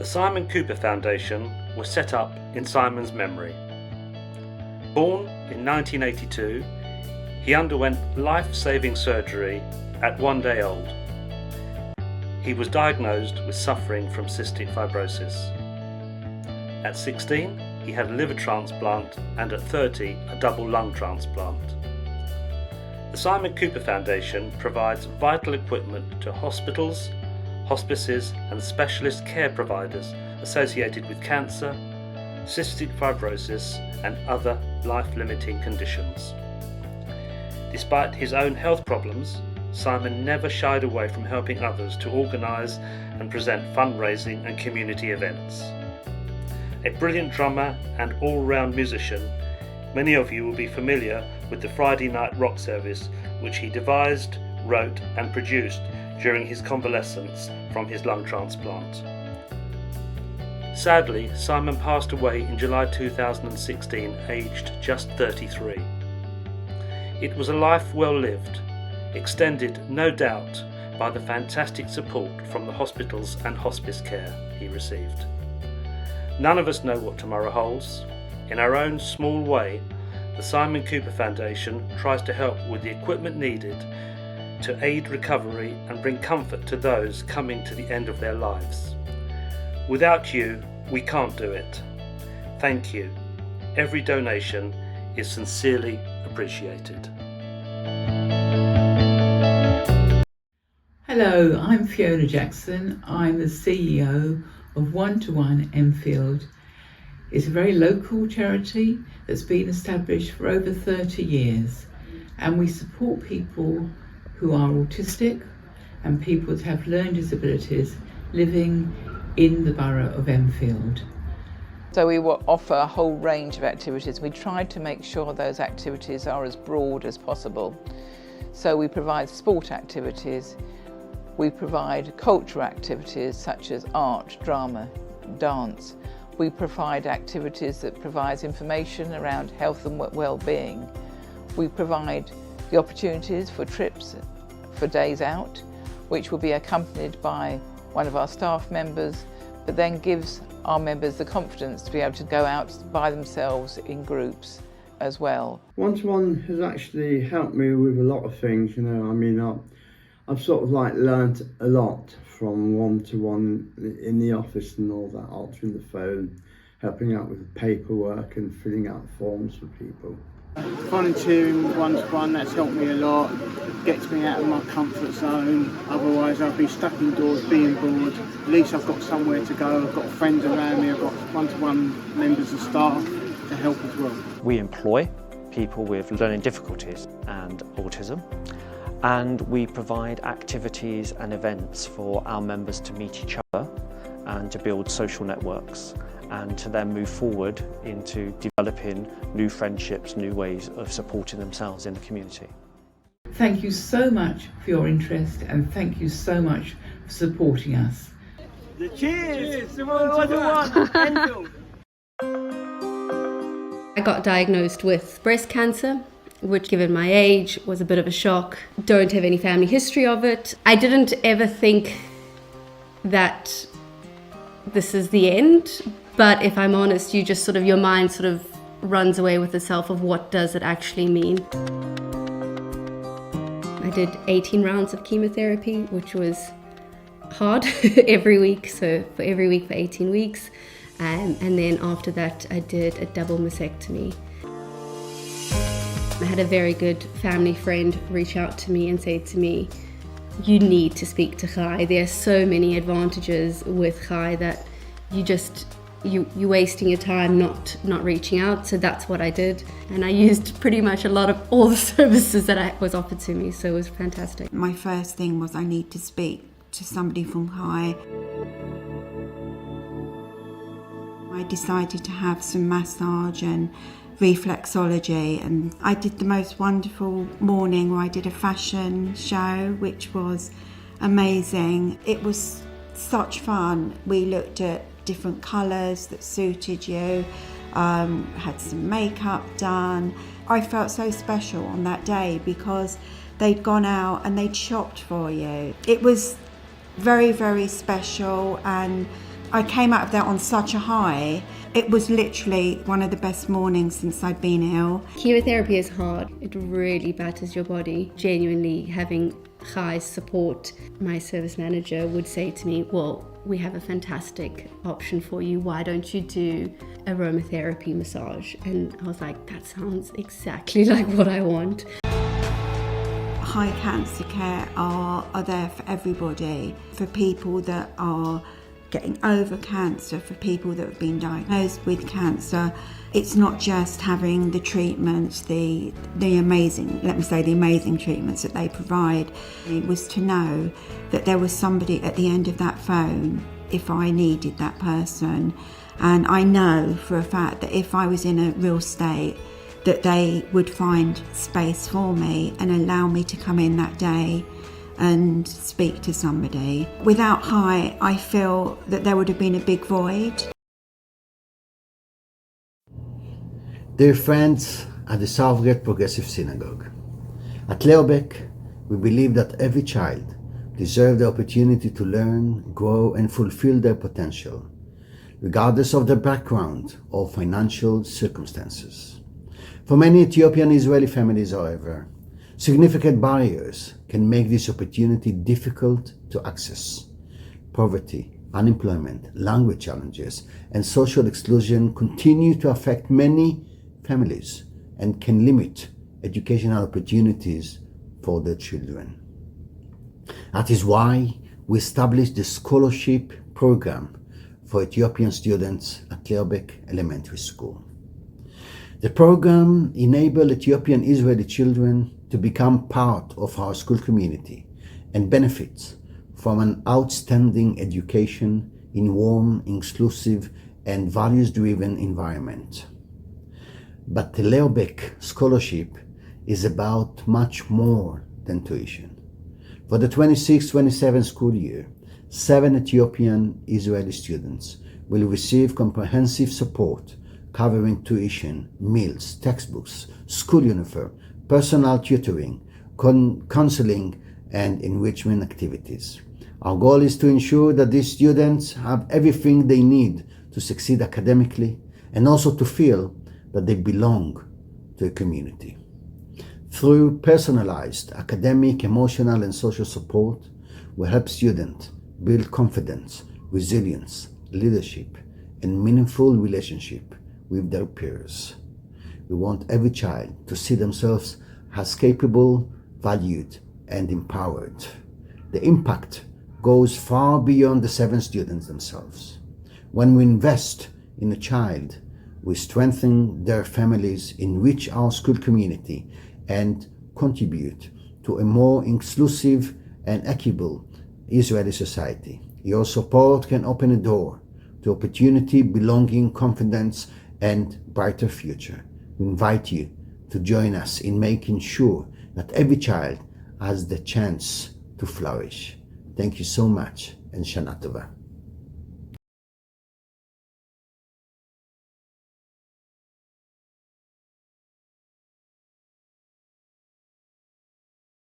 Simon Cooper Foundation was set up in Simon's memory. Born in 1982, he underwent life-saving surgery at 1 day old. He was diagnosed with suffering from cystic fibrosis. At 16, he had a liver transplant, and at 30, a double lung transplant. The Simon Cooper Foundation provides vital equipment to hospitals, hospices and specialist care providers associated with cancer, cystic fibrosis and other life-limiting conditions. Despite his own health problems, Simon never shied away from helping others to organise and present fundraising and community events. A brilliant drummer and all-round musician, many of you will be familiar with the Friday night rock service which he devised, wrote and produced during his convalescence from his lung transplant. Sadly, Simon passed away in July 2016, aged just 33. It was a life well lived, extended no doubt by the fantastic support from the hospitals and hospice care he received. None of us know what tomorrow holds. In our own small way, the Simon Cooper Foundation tries to help with the equipment needed to aid recovery and bring comfort to those coming to the end of their lives. Without you, we can't do it. Thank you. Every donation is sincerely appreciated. Hello, I'm Fiona Jackson. I'm the CEO of To One Enfield. It's a very local charity that's been established for over 30 years, and we support people who are autistic and people that have learning disabilities living in the borough of Enfield. So we will offer a whole range of activities. We try to make sure those activities are as broad as possible. So we provide sport activities, we provide cultural activities such as art, drama, dance. We provide activities that provide information around health and well-being. We provide the opportunities for trips for days out, which will be accompanied by one of our staff members, but then gives our members the confidence to be able to go out by themselves in groups as well. One-to-one has actually helped me with a lot of things, I've sort of learnt a lot from one-to-one in the office and all that, answering the phone, helping out with paperwork and filling out forms for people. Volunteering one-to-one, that's helped me a lot, gets me out of my comfort zone, otherwise I'd be stuck indoors being bored. At least I've got somewhere to go, I've got friends around me, I've got one-to-one members of staff to help as well. We employ people with learning difficulties and autism, and we provide activities and events for our members to meet each other and to build social networks, and to then move forward into developing new friendships, new ways of supporting themselves in the community. Thank you so much for your interest, and thank you so much for supporting us. Cheers! To One Enfield! I got diagnosed with breast cancer, which given my age was a bit of a shock. Don't have any family history of it. I didn't ever think that this is the end, but if I'm honest, your mind sort of runs away with itself of what does it actually mean. I did 18 rounds of chemotherapy, which was hard every week, so for every week for 18 weeks. And then after that, I did a double mastectomy. I had a very good family friend reach out to me and say to me, you need to speak to Chai. There are so many advantages with Chai that you're wasting your time not reaching out. So that's what I did. And I used pretty much a lot of all the services that was offered to me. So it was fantastic. My first thing was I need to speak to somebody from Chai. I decided to have some massage and reflexology, and I did the most wonderful morning where I did a fashion show, which was amazing. It was such fun. We looked at different colours that suited you, had some makeup done. I felt so special on that day because they'd gone out and they'd shopped for you. It was very, very special, and I came out of there on such a high. It was literally one of the best mornings since I'd been ill. Chemotherapy is hard. It really batters your body. Genuinely having Chai's support, my service manager would say to me, well, we have a fantastic option for you. Why don't you do aromatherapy massage? And I was like, that sounds exactly like what I want. High cancer care are there for everybody, for people that are getting over cancer, for people that have been diagnosed with cancer. It's not just having the treatments, the amazing, let me say the amazing treatments that they provide. It was to know that there was somebody at the end of that phone if I needed that person. And I know for a fact that if I was in a real state, that they would find space for me and allow me to come in that day and speak to somebody. Without Chai, I feel that there would have been a big void. Dear friends at the Southgate Progressive Synagogue, at Baeck, we believe that every child deserves the opportunity to learn, grow and fulfill their potential, regardless of their background or financial circumstances. For many Ethiopian Israeli families, however, significant barriers can make this opportunity difficult to access. Poverty, unemployment, language challenges, and social exclusion continue to affect many families and can limit educational opportunities for their children. That is why we established the scholarship program for Ethiopian students at Baeck Elementary School. The program enables Ethiopian Israeli children to become part of our school community and benefit from an outstanding education in warm, inclusive, and values-driven environment. But the Baeck scholarship is about much more than tuition. For the 26-27 school year, 7 Ethiopian Israeli students will receive comprehensive support covering tuition, meals, textbooks, school uniform, personal tutoring, counseling, and enrichment activities. Our goal is to ensure that these students have everything they need to succeed academically and also to feel that they belong to a community. Through personalized academic, emotional, and social support, we help students build confidence, resilience, leadership, and meaningful relationship with their peers. We want every child to see themselves as capable, valued, and empowered. The impact goes far beyond the 7 students themselves. When we invest in a child, we strengthen their families, enrich our school community, and contribute to a more inclusive and equitable Israeli society. Your support can open a door to opportunity, belonging, confidence, and brighter future. We invite you to join us in making sure that every child has the chance to flourish. Thank you so much, and Shana Tova.